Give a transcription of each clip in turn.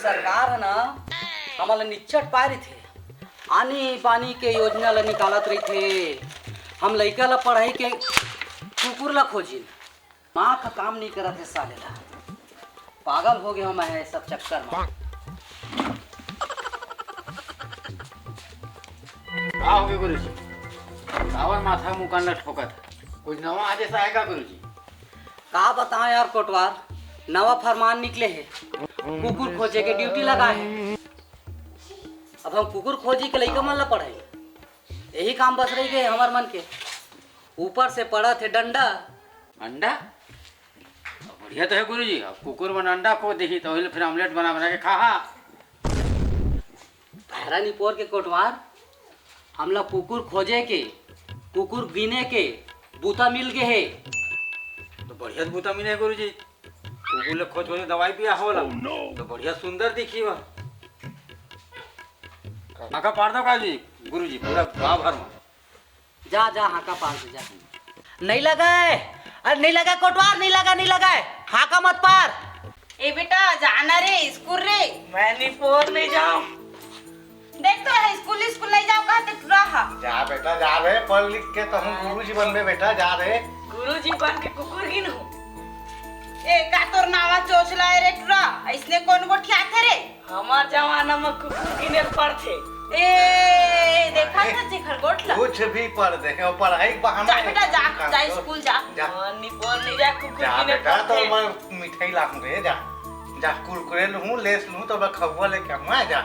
सरकार है ना हमारा निच्चट पाए रही थे आनी पानी के योजना ला निकालत रही थे। हम लड़का ला पढ़ाई के कुकुर ला खोजी माँ का काम नहीं करा थे साले ला। पागल हो गए हम है सब चक्कर में। आओ के गुरुजी सावन माथा मुकान ठोकत कुछ नवा आज ऐसा आएगा गुरुजी। का बताएं यार कोटवार, नवा फरमान निकले है कुकुर खोजे के ड्यूटी लगा है। अब हम कुकुर खोजी के लइका मन ला पढ़ाई, यही काम बस रही गए हमार मन के। ऊपर से पड़ा थे डंडा अंडा बढ़िया तो है गुरुजी। अब कुकुर बन अंडा को देखी तो फिर ऑमलेट बना बना के खा। पहरा निपोर के कोटवार हम लोग कुकुर खोजे के कुकुर गिने के बूता मिल गए है। तो बढ़िया बूता मिले गुरुजी। कुकुर ले खोज खोज दवाई पिया होला तो बढ़िया सुंदर दिखी वह। आका पार दो काजी गुरुजी पूरा गांव भर में। जा जा हाका पार से जा। नहीं लगा है, अरे नहीं लगा कोटवार, नहीं लगा नहीं लगा है, हाका मत पार। ए बेटा जाना रे स्कूल रे। मैं निपोर नहीं जाऊं। देख तो है स्कूल स्कूल नहीं जाओ कहते रहा। जा बेटा जा रहे पढ़ लिख के तो हम गुरुजी बनबे बेटा जा रहे। गुरुजी बन के कुकुर गिनू। ए का तोर नावा चोचला रे टुरा इसने कौन गोठिया थे रे। हमार जमाना में कुकुर गिने पड़ते। ए देखा था जे खरगोटला कुछ भी पढ़ दे पढ़ाई बहाना जा बेटा जा स्कूल जा। निपोर नहीं जा कुकुर जा गिने बेटा तो पड़ते। मैं मिठाई लाऊं रे जा जा कुरकुरे लूं लेस लूं तो मैं खवा लेके आऊंगा जा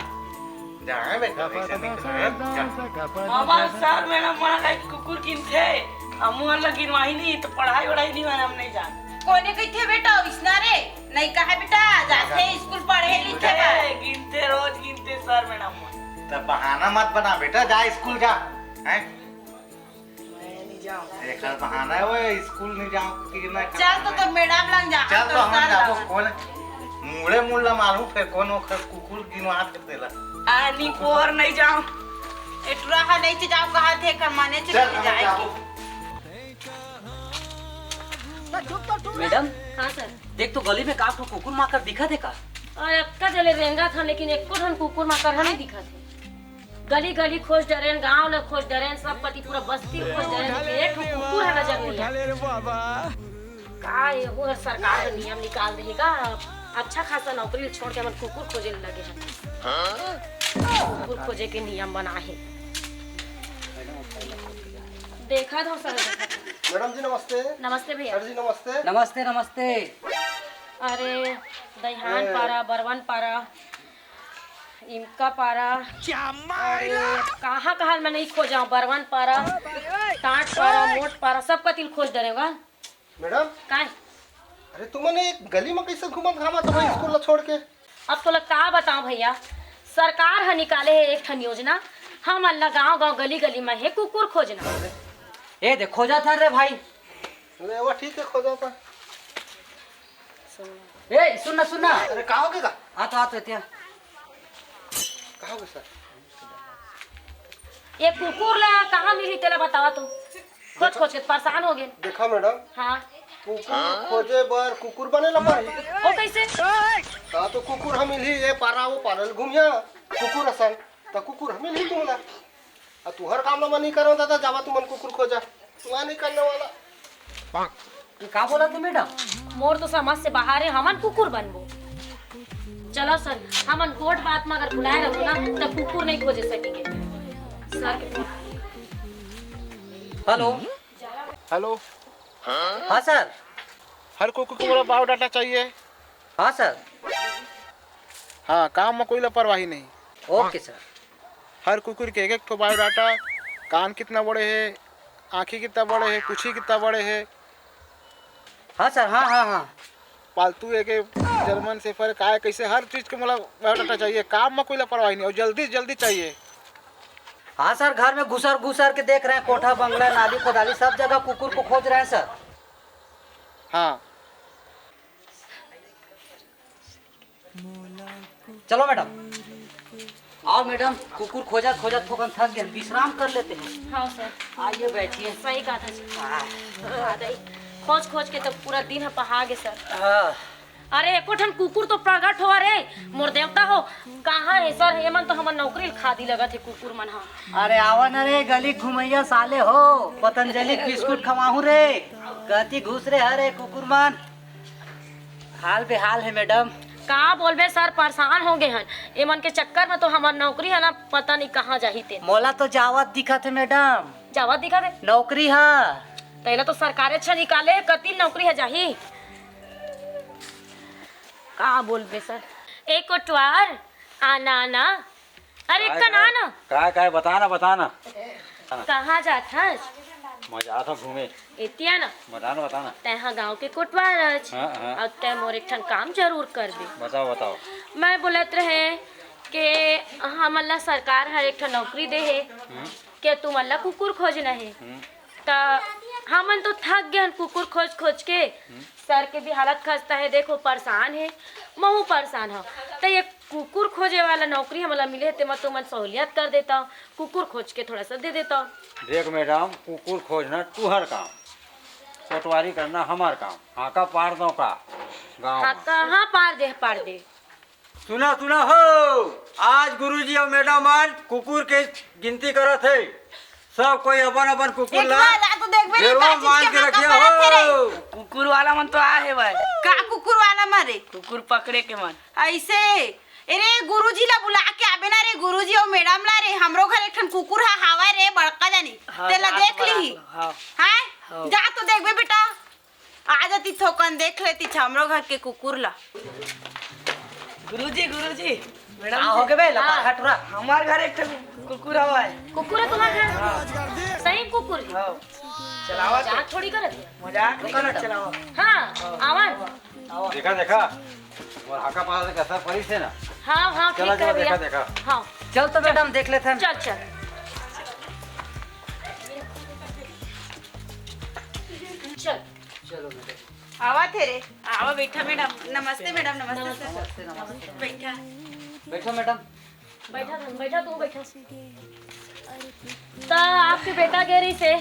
जा बेटा ऐसे निकल जा। हमार सर मैडम मना का कुकुर गिनते हम अलग गिनवाई नहीं तो पढ़ाई वढ़ाई नहीं हम नहीं जान। कोने कही थे बेटा इसना रे नहीं कहा बेटा जाते स्कूल पढ़े लिखे बा। गिनते रोज गिनते सर मैडम। तो बहाना मत बना बेटा जा स्कूल जा हैं। मैं नहीं जाऊं। एक बहाना है वो स्कूल नहीं जाऊं कि ना चल तो मैडम लग जा। चल तो हम जाबो कौन मुड़े मुड़ला मारू फिर कौन ओखर कुकुर गिनवा के देला। निपोर नहीं जाऊं। एटुरा हा नहीं जाओ कहा थे कमाने चले जाएगी। मैडम हाँ सर। देख तो गली में काफ कुकुर माकर दिखा थे का। और अक्का जले रेंगा था लेकिन एको धन कुकुर माकर नहीं दिखा थे। गली गली खोज डरेन, गांव ले खोज डरेन, सब पति पूरा बस्ती खोज डरेन, एक कुकुर है नजर नहीं आया। का ये वो सरकार ने नियम निकाल देगा अच्छा खासा नौकरी छोड़ के हम कुकुर खोजे लगे हैं। कुकुर खोजे के नियम बना है। देखा दो सर। मैडम जी नमस्ते। नमस्ते भैया। सर जी नमस्ते। नमस्ते नमस्ते। अरे दहिहान पारा, बरवन पारा, इमका पारा, अरे कहाँ कहाँ मैं नहीं खोजा। बरवन पारा, टाट पारा, मोट पारा, सब का तिल खोज डरेगा। मैडम काय अरे तुमने एक गली में कैसे घूमत घामत हो स्कूल छोड़ के। अब तो का बताऊं भैया, सरकार है निकाले है एक ठन योजना, हम अल्लाह गाँव गाँव गली गली में है कुकुर खोजना। ए देख खोजा था रे भाई। अरे वो ठीक है खोजा था। ए सुनना सुनना। अरे कहाँ हो गया आ तो त्या कहाँ हो गया सर। ये कुकुर ला कहाँ मिली तेला बतावा तू। खोज खोज के परेशान हो गए। देखा मैडम हाँ कुकुर खोजे बर कुकुर बने ला पड़ी। ओ कैसे का तो कुकुर हम मिली ये पारा वो पारल घूमिया कुकुर असन तो कुकुर हम मिली तुमला आ तू हर काम ला नहीं करो दादा जावा तुमन कुकुर खोजा तू नहीं करने वाला। ये का बोला थे मैडम। मोर तो समझ से बाहर है, हमन कुकुर बनबो। चलो सर हमन गोट बात में अगर बुलाए रहो ना तो कुकुर नहीं खोजे सकेंगे सर के। हेलो हेलो हाँ सर। हर कुकुर को बोला बायोडाटा चाहिए। हाँ सर। हाँ काम में कोई लापरवाही नहीं। Okay sir. हर कुकुर के एक ठो बायोडाटा, कान कितना बड़े है, आँखें कितना बड़े है, पूछी कितना बड़े है। हाँ सर। हाँ हाँ हाँ। पालतू एक जर्मन शेफर का है कैसे हर चीज़ के मतलब बायोडाटा चाहिए। काम में कोई लापरवाही नहीं और जल्दी जल्दी चाहिए। हाँ सर घर में घुसर घुसर के देख रहे हैं, कोठा बंगला नाली कोदाली सब जगह कुकुर को खोज रहे हैं सर। हाँ चलो मैडम आओ मैडम, कुकुर खोजा खोजा थोकन थक गए, विश्राम कर लेते हैं। हाँ सर आइए बैठिए। सही कहा था खोज खोज के तो पूरा दिन पहा गए सर। हाँ अरे एको ठन कुकुर तो प्रगट हो रे मोर देवता हो। कहाँ है सर हेमन तो हमर नौकरी खादी लगत है कुकुर मन हा। अरे आवा न रे गली घुमैया साले हो, पतंजलि बिस्कुट खवाहू रे, गति घुस रे हरे कुकुर मन। हाल बेहाल है मैडम। का बोलबे सर परेशान हो गए हन एमन के चक्कर में तो हमार नौकरी है ना पता नहीं कहाँ जाही ते। मोला तो जावत दिखत है मैडम। जावा दिखा दे नौकरी है तैला तो सरकारे अच्छा निकाले कति नौकरी है जाही। का बोलबे सर एक कोटवार आना आना अरे कना ना काय बताना कहाँ जात हस मैं जा था घूमे। एतिया ना बताना तैहा गांव के कोटवार आज हाँ। और तै मोर एक ठन काम जरूर कर दे। बताओ। मैं बोलत रहे कि हमला सरकार हर एक ठन नौकरी दे है कि तुम अल्लाह कुकुर खोजना है तो हमन तो थक गए कुकुर खोज के। सर के भी हालत खस्ता है देखो परेशान है महू परेशान हो तो ये कुकुर खोजे वाला नौकरी हमला मिले तो मैं तुमन सहूलियत कर देता हूँ कुकुर खोज के थोड़ा सा दे देता हूँ। देख मैडम कुकुर खोजना तुहर काम, कोटवारी करना हमार काम। हाका पार दो का गाँव। हाँ कहाँ पार दे सुना हो, आज गुरुजी और मैडम आज कुकुर के गिनती करत है। सब कोई अपन कुकुर ला तो देखबे रे घेरवा मान के रखिए हो। कुकुर वाला मन तो आ है भाई, का कुकुर वाला मारे कुकुर पकड़े के मन। ऐसे अरे गुरुजी ला बुला के आबे ना रे, गुरुजी और मैडम ला रे हमरो घर एक ठन कुकुर है हवा रे बड़का जानी हाँ, तेला जा देख तो ली बड़ा हाँ। हैं जा तो देखबे बेटा आ जाती थोकन देख लेती हमरो घर के कुकुर ला। गुरुजी मैडम हो गए हटरा। हमार घर एक कुकुर हवा है। कुकुर है तुम्हारे घर सही कुकुर है हाँ, चलावा तो मजाक थोड़ी करत है। मजाक नहीं करना चलावा। हाँ आवाज देखा और हाका पास से कैसा परी से ना। हाँ चला ठीक है भैया देखा हाँ चल तो मैडम देख लेते हैं। चल चलो मैडम। आवा थे रे आवा बैठा मैडम। नमस्ते मैडम। नमस्ते नमस्ते नमस्ते। बैठा बैठो मैडम। बैठा तू बैठा तो आपके बेटा गेरी से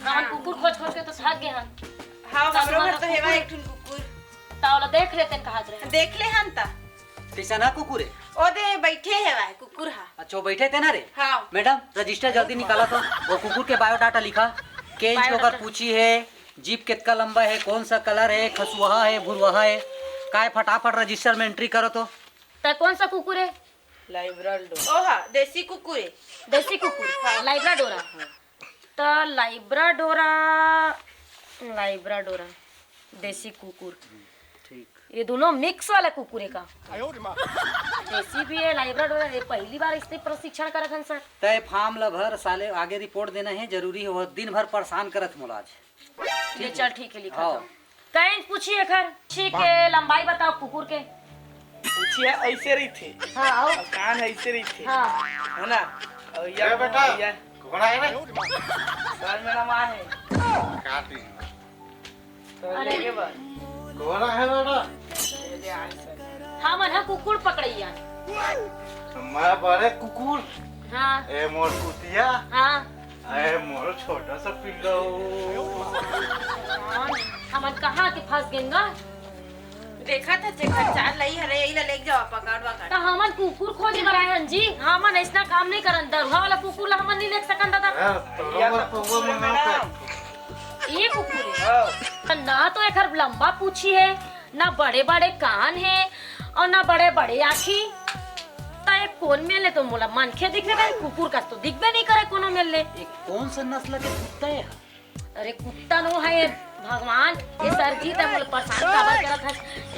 हम कुकुर खोज के तो थक गए हन हाँ हमरो घर तो हेवा एक ठन कुकुर तावला देख लेते हैं कहाँ रहे देख ले हन ता कैसा ना कुकुर है? ओ दे बैठे हेवा कुकुर हा। अच्छा वो बैठे थे ना रे। हाँ मैडम रजिस्टर जल्दी निकाला तो वो कुकुर के बायोडाटा लिखा के इंच होकर पूछी है, जीप कितना लंबा है, कौन सा कलर है, खसुआ है भुरवा है, काय फटाफट रजिस्टर में एंट्री करो तो कौन सा कुकुर है लाइब्रेरी ओ हा देसी कुकुर है। देसी कुकुर लाइब्राडोरा तो लाइब्राडोरा देसी कुकुर ठीक। ये दोनों मिक्स वाला कुकुर है का देसी भी है लाइब्राडोरा है। पहली बार इसने प्रशिक्षण करत हन सर। तय फार्म ला भर साले आगे रिपोर्ट देना है जरूरी है। वो दिन भर परेशान करत मोला आज। ये चल ठीक है लिखा हाँ। तो कहीं पूछिए खर ठीक है लंबाई बताओ कुकुर के। पूछिए ऐसे रही थे हाँ आओ और कान ऐसे रही थे हाँ है ना। और ये बेटा। ये कौन आए रे? सर मेरा माँ है काटी। तो अरे। लेके बस कौन है बेटा? ये ले आए सर। हाँ मन हाँ कुकुर पकड़िया मैं बड़े कुकुर हाँ ए मोर कुतिया हाँ ए मोर छोटा सा पिल्लो। हम कहाँ के फंस गेंगा देखा था चेकर चार लई हरे यही ला लेके जाओ पकड़ तो हमन कुकुर खोजे बराए हन जी। हमन ऐसा काम नहीं करन दरवा वाला कुकुर ला हमन नहीं लेक सकन दादा। या तो तो वो पूछिए मंगाओ मैडम। ये कुकुर है हाँ, तो ना तो एक लंबा पूछी है ना बड़े बड़े कान है और ना बड़े बड़े आँखी तो एक कौन मेले तो मोला मनखे दिखने का कुकुर का तो दिखबे नहीं करे कोनो मेले। ये कौन सा नस्ल के कुत्ता है? अरे कुत्ता नो है भगवान ये सर जी तक मुझे परेशान काबर करत है।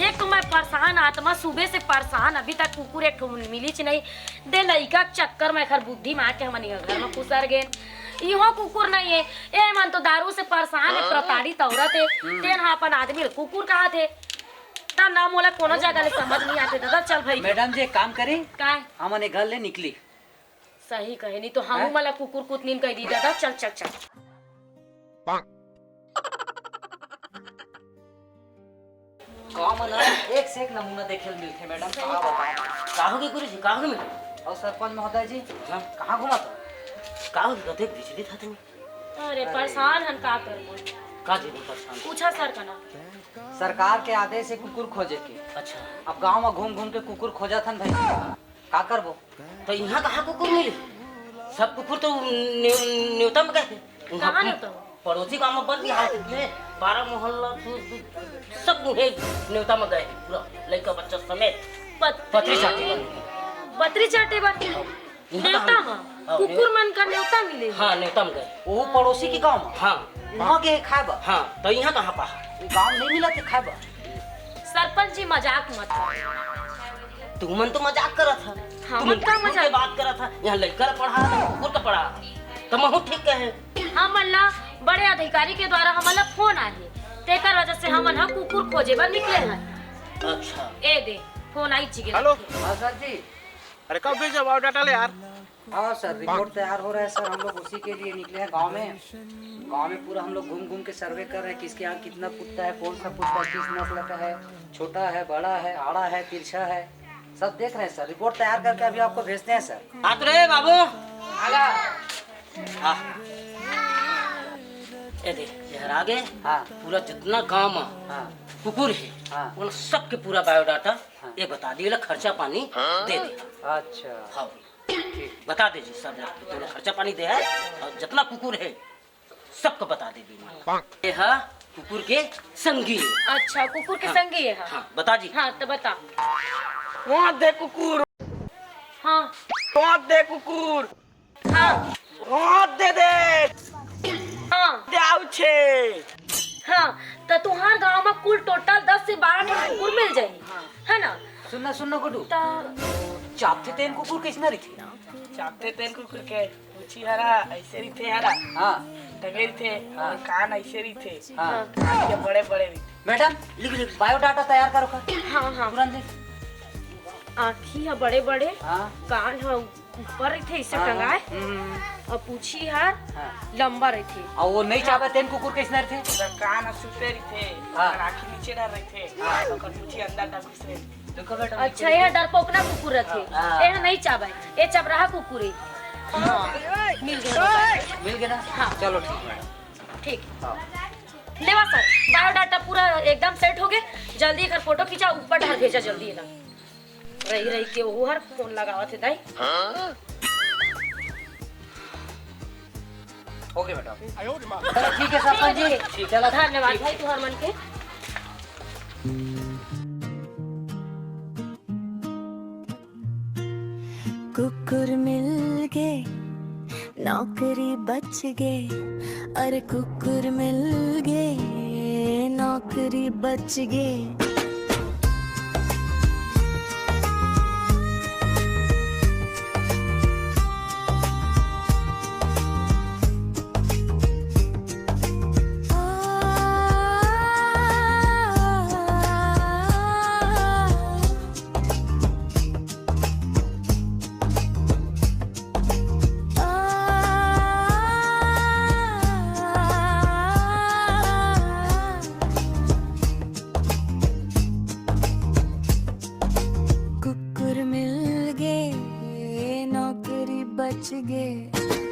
एक तो मैं परेशान आत्मा सुबह से परेशान अभी तक कुकुर एक मिली च नहीं दे लइका के चक्कर में खर बुद्धि मार के हमनी घर में पुसर गए। इहो कुकुर नहीं है ए मन तो दारू से परेशान है प्रताड़ित औरत है तेन हाँ अपन आदमी कुकुर कहा थे ता ना मोला कोनो जगह ले समझ नहीं आते दादा। चल भाई मैडम जी एक काम करी काय हमने घर ले निकली। सही कहे नहीं तो हम मला कुकुर कुतनीन कह दी दादा। चल चल चल एक से एक नमूना देखे मिलते मैडम। कहाँ बताओ कहाँ के गुरुजी कहाँ के मिले और सरपंच महोदय जी कहाँ घुमा था? कहाँ के कथे बिजली था तुम अरे परेशान हन का कर का जी परेशान पूछा सर का ना सरकार के आदेश है कुकुर खोजे के। अच्छा अब गांव में घूम घूम के कुकुर खोजा थन भाई, का करबो? तो यहाँ कहाँ कुकुर मिले? सब कुकुर तो न्योता में गए थे। कहाँ न्योता? पड़ोसी गाँव में बंद बिहार में 12 मोहल्ला सब न्योता में गए हैं, पूरा लड़का बच्चा समेत पत्री चाटी बन गई। बतरी चाटे बाकी न्योता में कुकुर मन का न्योता मिले। हाँ न्योता में गए। वो पड़ोसी के गांव में? हाँ वहाँ के खाएबा? हाँ तो यहाँ कहाँ पा गांव नहीं मिला के खाएबा? सरपंच जी मजाक मत तू मन तो मजाक करा था। हाँ, तू मत का कुकुर मजाक। के बात करा था। यहाँ लड़का पढ़ा था कुकुर का पढ़ा तो महू ठीक कहे। हमला बड़े अधिकारी के द्वारा हमला फोन आए तेकर वजह से हमन हा कुकुर खोजे बर निकले हैं। अच्छा ए दे फोन आई छी। हेलो। हाँ सर जी। अरे कब भेजा बायोडाटा ले यार? हाँ सर, रिपोर्ट तैयार हो रहा है सर। हम लोग उसी के लिए निकले हैं गांव में। गांव में पूरा हम लोग घूम घूम के सर्वे कर रहे हैं, किसके यहाँ कितना कुत्ता है, कौन सा कुत्ता किस नस्ल का है, छोटा है, बड़ा है, आड़ा है, तिरछा है, सब देख रहे हैं सर। रिपोर्ट तैयार करके अभी आपको भेजते हैं सर। हाथ रे बाबू आगा। हाँ ये देख यहाँ आगे हाँ पूरा जितना गांव में हाँ कुकुर है हाँ। उन सबके पूरा बायोडाटा हाँ। ये बता दिए, खर्चा पानी दे दे। अच्छा हाँ बता दीजिए सब, तो खर्चा पानी दे है और जितना कुकुर है सबको बता दे दी। ये है कुकुर के संगी है। अच्छा कुकुर के हाँ। संगी है। हाँ बता जी। हाँ तो बता। वहाँ दे कुकुर, हाँ वहाँ दे कुकुर, हाँ वहाँ दे दे हाँ जाऊ छे। हाँ तो तुम्हार गांव में कुल टोटल 10 से 12 कुकुर मिल जाएगी, है ना? सुनना सुनना गुड्डू, तो चापते तेन कुकुर किसना रही थी? चापते तेन कुकुर के पूछी हरा ऐसे रही थे, हरा हाँ टंगेरी थे हाँ। और कान ऐसे रही थे, हाँ। कान के बड़े बड़े रही थे। मैडम लिख बायोडाटा तैयार करो कर। हाँ हाँ तुरंत लिख। आँखी है बड़े बड़े, हाँ कान है ऊपर रही थे इससे हाँ, टंगाए, और पूछी है हाँ। लंबा रही थी। और वो नहीं चाहते तेन कुकुर किसना रही थे? तो कान सुते रही थे हाँ। और आँखी नीचे डाल रहे थे हाँ। और पूछी अंदर डाल घुस रही थी। देखो बेटा। अच्छा यह डरपोकना कुकुर रखे, हाँ। यह नहीं चाबे, ये चबराहा कुकुर है। हाँ मिल गया। मिल गया ना? हाँ। चलो ठीक है। ठीक हाँ। लेवा सर, बायोडाटा पूरा एकदम सेट हो गए। जल्दी कर फोटो खींचा, ऊपर ढाल भेजा जल्दी ना। रही रही के वो हर फोन लगावा थे दाई। ओके बेटा। चलो ठीक है सरपंच जी। चलो धन्यवाद भाई तुहार मन के। कुकुर मिल गए, नौकरी बच गए, अरे कुकुर मिल गए, नौकरी बच गए। कुकुर मिल गए, नौकरी बच गए।